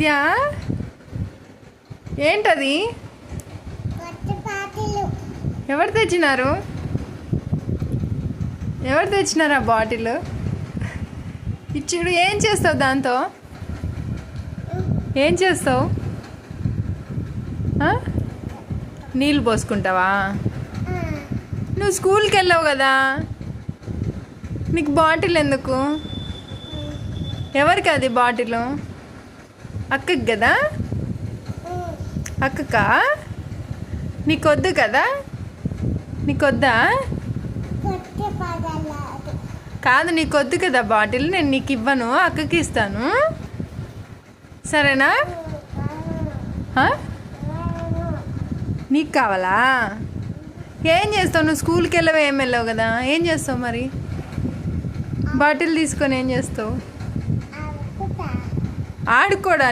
విద్య ఏంటది? ఎవరు తెచ్చినారు? ఎవరు తెచ్చినారు ఆ బాటిల్? ఇచ్చుడు ఏం చేస్తావు దాంతో? ఏం చేస్తావు? నీళ్ళు పోసుకుంటావా? నువ్వు స్కూల్కి వెళ్ళావు కదా, నీకు బాటిల్ ఎందుకు? ఎవరికి అది బాటిల్? అక్కకి కదా? అక్కకా? నీకొద్దు కదా? నీకొద్దా? కాదు, నీకొద్దు కదా బాటిల్. నేను నీకు ఇవ్వను, అక్కకి ఇస్తాను. సరేనా? నీకు కావాలా? ఏం చేస్తావు? నువ్వు స్కూల్కి వెళ్ళావు, ఏం వెళ్ళావు కదా, ఏం చేస్తావు మరి? బాటిల్ తీసుకొని ఏం చేస్తావు? ఆడుకోవడానికి.